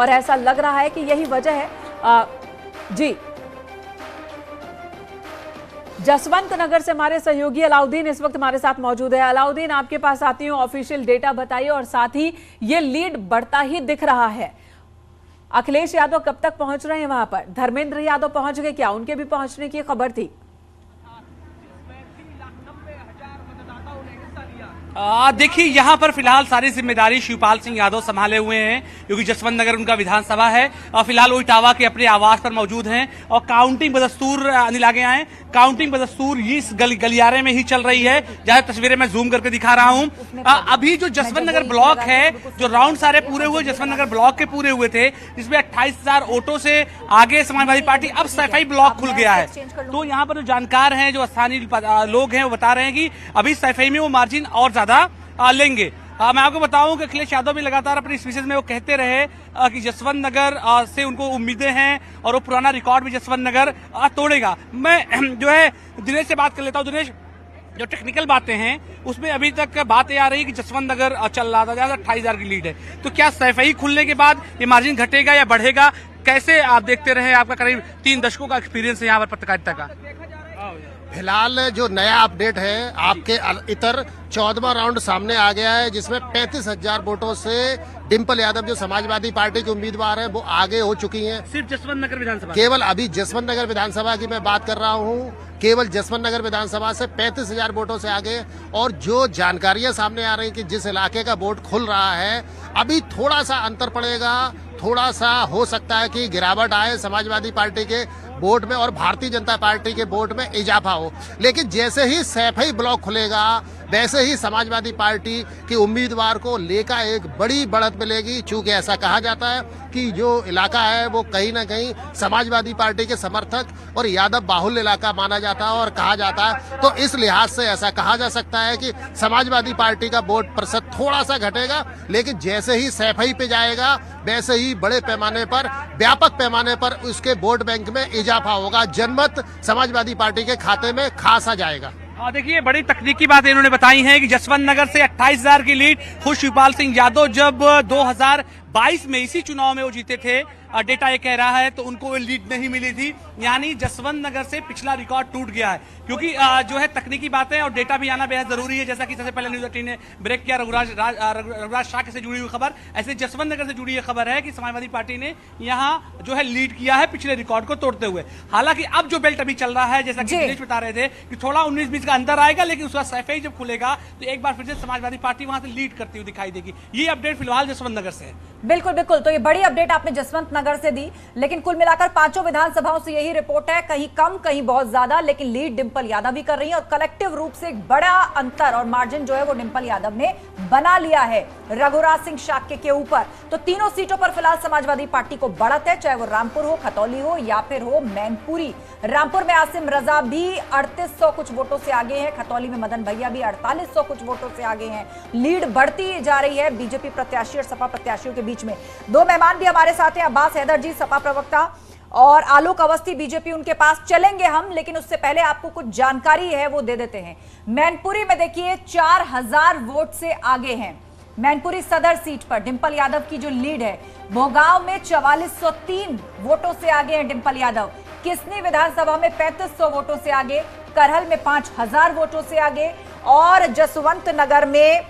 और ऐसा लग रहा है कि यही वजह है। जी, जसवंत नगर से हमारे सहयोगी अलाउद्दीन इस वक्त हमारे साथ मौजूद है। अलाउद्दीन, आपके पास आती हूँ, ऑफिशियल डेटा बताइए और साथ ही ये लीड बढ़ता ही दिख रहा है। अखिलेश यादव कब तक पहुंच रहे हैं वहां पर? धर्मेंद्र यादव पहुंच गए क्या? उनके भी पहुंचने की खबर थी। देखिए, यहाँ पर फिलहाल सारी जिम्मेदारी शिवपाल सिंह यादव संभाले हुए हैं, क्योंकि जसवंत नगर उनका विधानसभा है और फिलहाल वो इटावा के अपने आवास पर मौजूद हैं और काउंटिंग बदस्तूर अनिल आगे आए। काउंटिंग बदस्तूर इस गलियारे में ही चल रही है, जहां तस्वीरें मैं जूम करके दिखा रहा हूं। अभी जो जसवंत नगर ब्लॉक है, जो राउंड सारे पूरे हुए जसवंत नगर ब्लॉक के पूरे हुए थे, जिसमें 28,000 वोटों से आगे समाजवादी पार्टी, अब सैफई ब्लॉक खुल गया है। तो यहाँ पर जो जानकार हैं, जो स्थानीय लोग हैं, वो बता रहे हैं कि अभी सैफई में वो मार्जिन और ज्यादा लेंगे। मैं आपको बताऊं कि अखिलेश यादव भी लगातार अपनी स्पीचेज में वो कहते रहे कि जसवंत नगर से उनको उम्मीदें हैं और वो पुराना रिकॉर्ड भी जसवंत नगर तोड़ेगा। मैं जो है दिनेश से बात कर लेता हूं। दिनेश, जो टेक्निकल बातें हैं उसमें अभी तक बातें आ रही है कि जसवंत नगर चल रहा था, जहां 28,000 की लीड है, तो क्या सैफई खुलने के बाद ये मार्जिन घटेगा या बढ़ेगा? कैसे आप देखते रहे? आपका करीब 3 दशकों का एक्सपीरियंस है यहाँ पर पत्रकारिता का। फिलहाल जो नया अपडेट है, आपके इतर 14वां राउंड सामने आ गया है, जिसमें 35,000 वोटों से डिंपल यादव जो समाजवादी पार्टी के उम्मीदवार हैं वो आगे हो चुकी हैं। सिर्फ जसवंत नगर विधानसभा, केवल अभी जसवंत नगर विधानसभा की मैं बात कर रहा हूँ, केवल जसवंत नगर विधानसभा से 35,000 वोटों से आगे। और जो जानकारियां सामने आ रही कि जिस इलाके का वोट खुल रहा है, अभी थोड़ा सा अंतर पड़ेगा, थोड़ा सा हो सकता है कि गिरावट आए समाजवादी पार्टी के वोट में और भारतीय जनता पार्टी के वोट में इजाफा हो। लेकिन जैसे ही सैफई ब्लॉक खुलेगा, वैसे ही समाजवादी पार्टी के उम्मीदवार को लेकर एक बड़ी बढ़त मिलेगी। चूंकि ऐसा कहा जाता है कि जो इलाका है वो कहीं ना कहीं समाजवादी पार्टी के समर्थक और यादव बाहुल्य इलाका माना जाता है और कहा जाता है, तो इस लिहाज से ऐसा कहा जा सकता है कि समाजवादी पार्टी का वोट प्रतिशत थोड़ा सा घटेगा। लेकिन जैसे ही सैफई पे जाएगा, वैसे ही बड़े पैमाने पर, व्यापक पैमाने पर उसके वोट बैंक में इजाफा होगा। जनमत समाजवादी पार्टी के खाते में खासा जाएगा। देखिए, बड़ी तकनीकी बात इन्होंने बताई है कि जसवंत नगर से 28,000 की लीड खुद शिवपाल सिंह यादव जब 2022 में इसी चुनाव में वो जीते थे, डेटा ये कह रहा है, तो उनको लीड नहीं मिली थी। यानी जसवंत नगर से पिछला रिकॉर्ड टूट गया है, क्योंकि जो है तकनीकी बातें और डेटा भी आना बेहद जरूरी है। जैसा कि सबसे पहले न्यूज 18 ने ब्रेक किया रघुराज शाह से जुड़ी हुई खबर, ऐसे जसवंत नगर से जुड़ी ये खबर है कि समाजवादी पार्टी ने यहाँ जो है लीड किया है पिछले रिकॉर्ड को तोड़ते हुए। हालांकि अब जो बेल्ट अभी चल रहा है, जैसा कि दिनेश बता रहे थे कि थोड़ा 19-20 का अंतर आएगा, लेकिन उसका सैफई जब खुलेगा तो एक बार फिर से समाजवादी पार्टी वहां से लीड करती हुई दिखाई देगी। ये अपडेट फिलहाल जसवंत नगर से है। बिल्कुल बिल्कुल, तो ये बड़ी अपडेट आपने जसवंत नगर से दी, लेकिन कुल मिलाकर 5 विधानसभाओं से यही रिपोर्ट है, कहीं कम कहीं बहुत ज्यादा, लेकिन लीड डिंपल यादव भी कर रही है और कलेक्टिव रूप से एक बड़ा अंतर और मार्जिन जो है वो डिंपल यादव ने बना लिया है रघुराज सिंह शाक्य के ऊपर। तो तीनों सीटों पर फिलहाल समाजवादी पार्टी को बढ़त है, चाहे वो रामपुर हो, खतौली हो या फिर हो मैनपुरी। रामपुर में आसिम रजा भी 3800 कुछ वोटों से आगे हैं, खतौली में मदन भैया भी 4800 कुछ वोटों से आगे हैं। लीड बढ़ती जा रही है बीजेपी प्रत्याशी और सपा प्रत्याशियों के बीच में। 2 मेहमान भी हमारे साथ हैं, अब्बास हैदर जी सपा प्रवक्ता और आलोक अवस्थी बीजेपी, उनके पास चलेंगे हम, लेकिन उससे पहले आपको कुछ जानकारी है वो दे देते हैं। मैनपुरी में देखिए 4000 वोट से आगे हैं मैनपुरी सदर सीट पर डिंपल यादव की जो लीड है। भोगांव में 4403 वोटों से आगे हैं डिंपल यादव। किसनी विधानसभा में 3500 वोटों से आगे, करहल में 5000 वोटों से आगे और जसवंत नगर में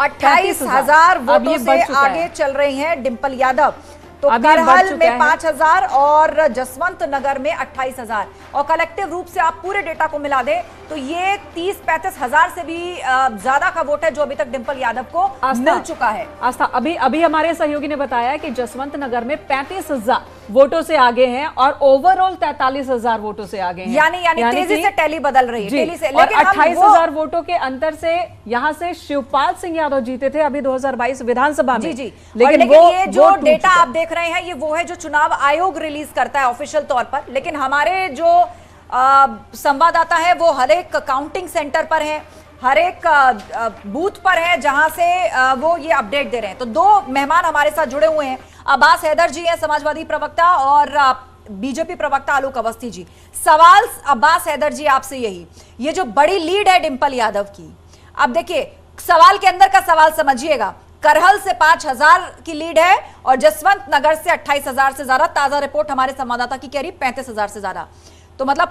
28,000 वोटों से आगे चल रही हैं डिंपल यादव। तो करहल में 5,000 और जसवंत नगर में 28,000 और कलेक्टिव रूप से आप पूरे डेटा को मिला दें तो ये 30-35 हजार से भी ज्यादा का वोट है जो अभी तक डिंपल यादव को मिल चुका है। आस्था, अभी हमारे सहयोगी ने बताया कि जसवंत नगर में 35,000 वोटों से आगे हैं और ओवरऑल 43,000 वोटों से आगे हैं। यानी तेजी से टैली बदल रही है, तेजी से। लेकिन 28,000 वोटों के अंतर से यहाँ से शिवपाल सिंह यादव जीते थे अभी 2022 विधानसभा में। जी, लेकिन ये जो डेटा आप देख रहे हैं ये वो है जो चुनाव आयोग रिलीज करता है ऑफिशियल तौर पर, लेकिन हमारे जो संवाददाता है वो हर एक काउंटिंग सेंटर पर है, हर एक बूथ पर है जहां से वो ये अपडेट दे रहे हैं। तो 2 मेहमान हमारे साथ जुड़े हुए हैं, अब्बास हैदर जी हैं समाजवादी प्रवक्ता और बीजेपी प्रवक्ता आलोक अवस्थी जी। सवाल अब्बास हैदर जी आपसे यही, ये जो बड़ी लीड है डिंपल यादव की, अब देखिए सवाल के अंदर का सवाल समझिएगा, करहल से 5,000 की लीड है और जसवंत नगर से 28,000 से ज्यादा। ताजा रिपोर्ट हमारे संवाददाता की कह रही 35,000 से ज्यादा। तो मतलब